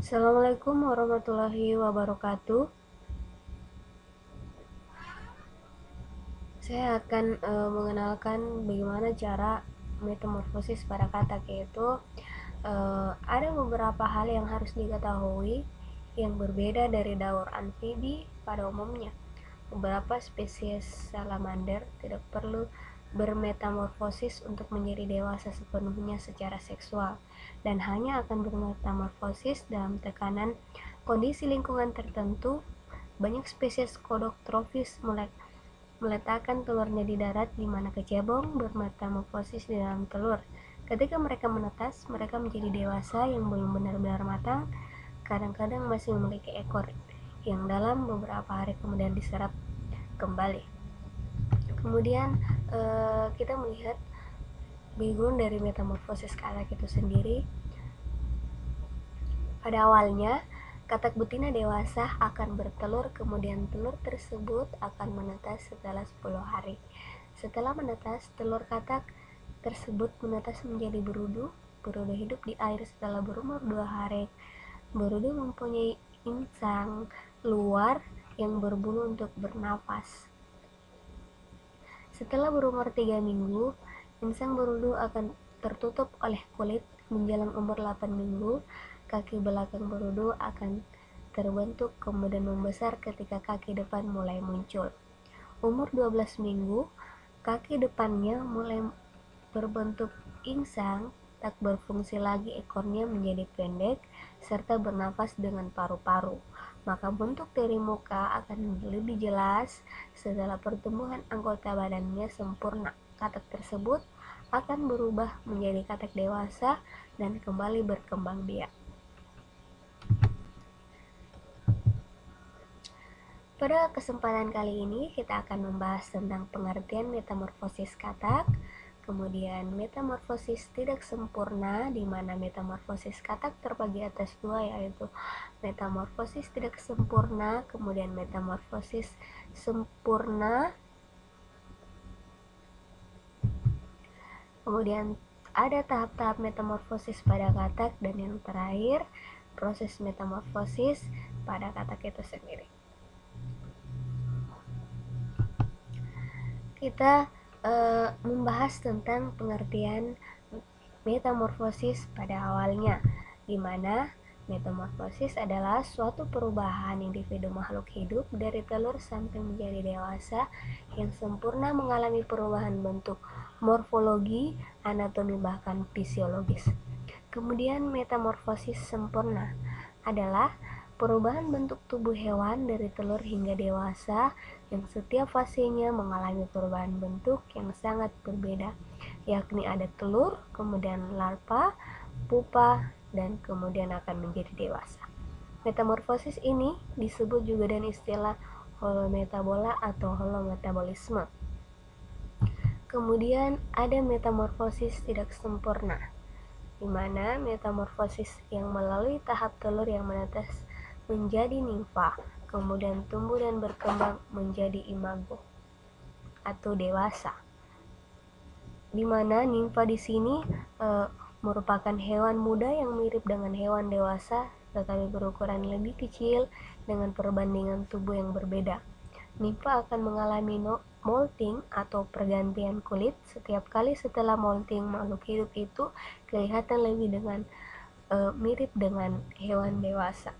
Assalamualaikum warahmatullahi wabarakatuh. Saya akan mengenalkan bagaimana cara metamorfosis pada katak, yaitu ada beberapa hal yang harus diketahui yang berbeda dari daur amfibi pada umumnya. Beberapa spesies salamander tidak perlu bermetamorfosis untuk menjadi dewasa sepenuhnya secara seksual, dan hanya akan bermetamorfosis dalam tekanan kondisi lingkungan tertentu. Banyak spesies kodok trofis meletakkan telurnya di darat, di mana kecebong bermetamorfosis di dalam telur. Ketika mereka menetas, mereka menjadi dewasa yang belum benar-benar matang, kadang-kadang masih memiliki ekor yang dalam beberapa hari kemudian diserap kembali. Kemudian kita melihat background dari metamorfosis katak itu sendiri. Pada awalnya, katak betina dewasa akan bertelur, kemudian telur tersebut akan menetas setelah 10 hari. Setelah menetas, telur katak tersebut menetas menjadi berudu. Berudu hidup di air setelah berumur 2 hari. Berudu mempunyai insang luar yang berbulu untuk bernafas. Setelah berumur 3 minggu, insang berudu akan tertutup oleh kulit. Menjelang umur 8 minggu, kaki belakang berudu akan terbentuk kemudian membesar ketika kaki depan mulai muncul. Umur 12 minggu, kaki depannya mulai berbentuk insang, tak berfungsi lagi, ekornya menjadi pendek, serta bernafas dengan paru-paru. Maka bentuk dari muka akan lebih jelas setelah pertumbuhan anggota badannya sempurna. Katak tersebut akan berubah menjadi katak dewasa dan kembali berkembang biak. Pada kesempatan kali ini kita akan membahas tentang pengertian metamorfosis katak, kemudian metamorfosis tidak sempurna, di mana metamorfosis katak terbagi atas dua, yaitu metamorfosis tidak sempurna, kemudian metamorfosis sempurna. Kemudian ada tahap-tahap metamorfosis pada katak, dan yang terakhir proses metamorfosis pada katak itu sendiri. Kita membahas tentang pengertian metamorfosis pada awalnya, di mana metamorfosis adalah suatu perubahan individu makhluk hidup dari telur sampai menjadi dewasa yang sempurna, mengalami perubahan bentuk, morfologi, anatomi, bahkan fisiologis. Kemudian metamorfosis sempurna adalah perubahan bentuk tubuh hewan dari telur hingga dewasa, yang setiap fasenya mengalami perubahan bentuk yang sangat berbeda, yakni ada telur, kemudian larva, pupa, dan kemudian akan menjadi dewasa. Metamorfosis ini disebut juga dengan istilah holometabola atau holometabolisme. Kemudian ada metamorfosis tidak sempurna, di mana metamorfosis yang melalui tahap telur yang menetas menjadi nimfa, kemudian tumbuh dan berkembang menjadi imago atau dewasa. Di mana nimfa di sini merupakan hewan muda yang mirip dengan hewan dewasa, tetapi berukuran lebih kecil dengan perbandingan tubuh yang berbeda. Nimfa akan mengalami molting atau pergantian kulit. Setiap kali setelah molting, makhluk hidup itu kelihatan lebih mirip dengan hewan dewasa.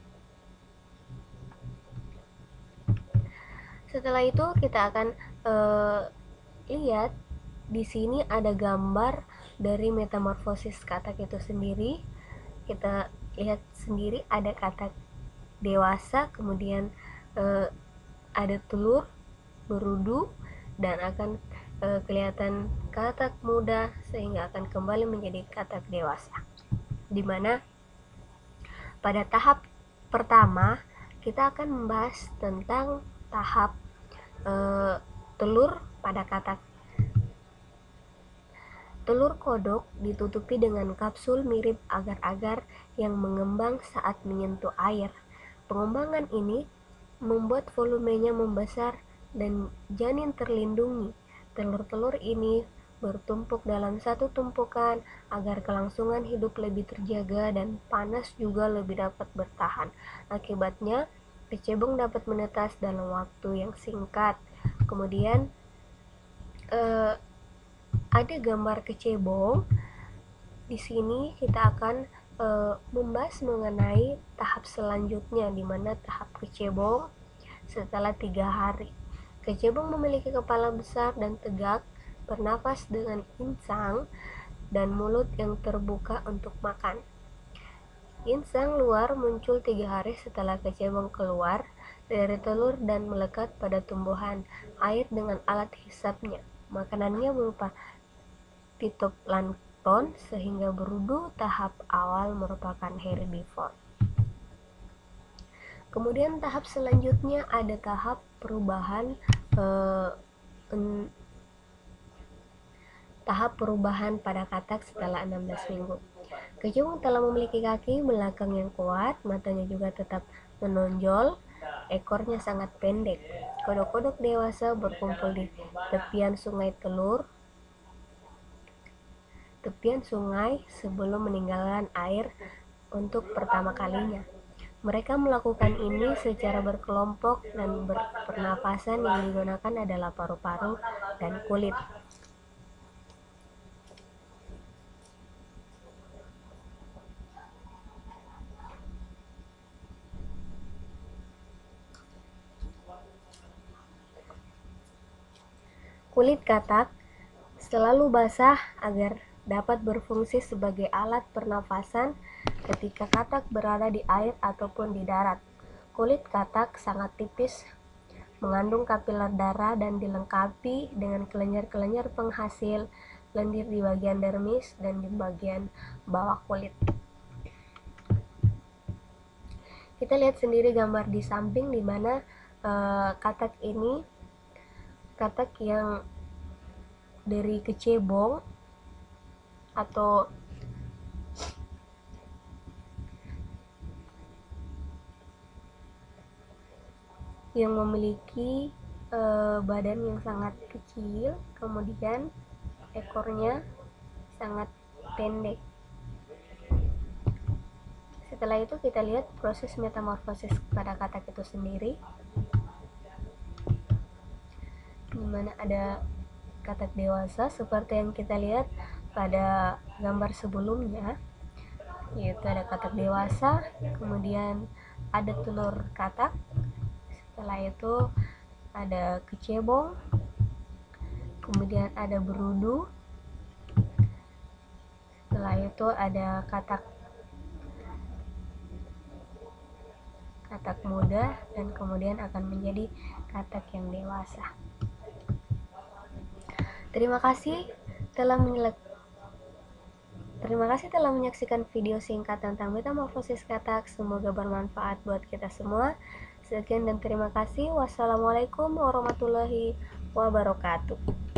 Setelah itu kita akan lihat di sini ada gambar dari metamorfosis katak itu sendiri. Kita lihat sendiri ada katak dewasa, kemudian ada telur berudu, dan akan kelihatan katak muda sehingga akan kembali menjadi katak dewasa. Dimana pada tahap pertama kita akan membahas tentang tahap telur pada katak. Telur kodok ditutupi dengan kapsul mirip agar-agar yang mengembang saat menyentuh air. Pengembangan ini membuat volumenya membesar dan janin terlindungi. Telur-telur ini bertumpuk dalam satu tumpukan agar kelangsungan hidup lebih terjaga dan panas juga lebih dapat bertahan. Akibatnya, kecebong dapat menetas dalam waktu yang singkat. Kemudian ada gambar kecebong. Di sini kita akan membahas mengenai tahap selanjutnya, di mana tahap kecebong setelah 3 hari. Kecebong memiliki kepala besar dan tegak, bernafas dengan insang, dan mulut yang terbuka untuk makan. Insang luar muncul 3 hari setelah kecebong keluar dari telur dan melekat pada tumbuhan air dengan alat hisapnya. Makanannya berupa fitoplankton, sehingga berudu tahap awal merupakan herbivore. Kemudian tahap selanjutnya ada tahap perubahan pada katak setelah 16 minggu. Kecebong telah memiliki kaki belakang yang kuat, matanya juga tetap menonjol, ekornya sangat pendek. Kodok-kodok dewasa berkumpul di tepian sungai sebelum meninggalkan air untuk pertama kalinya. Mereka melakukan ini secara berkelompok dan pernapasan yang digunakan adalah paru-paru dan kulit. Kulit katak selalu basah agar dapat berfungsi sebagai alat pernafasan ketika katak berada di air ataupun di darat. Kulit katak sangat tipis, mengandung kapiler darah dan dilengkapi dengan kelenjar-kelenjar penghasil lendir di bagian dermis dan di bagian bawah kulit. Kita lihat sendiri gambar di samping di mana katak yang dari kecebong atau yang memiliki badan yang sangat kecil, kemudian ekornya sangat pendek. Setelah itu kita lihat proses metamorfosis pada katak itu sendiri, di mana ada katak dewasa seperti yang kita lihat pada gambar sebelumnya, yaitu ada katak dewasa, kemudian ada telur katak, setelah itu ada kecebong, kemudian ada berudu, setelah itu ada katak muda, dan kemudian akan menjadi katak yang dewasa. Terima kasih telah menyaksikan video singkat tentang metamorfosis katak. Semoga bermanfaat buat kita semua. Sekian dan terima kasih. Wassalamualaikum warahmatullahi wabarakatuh.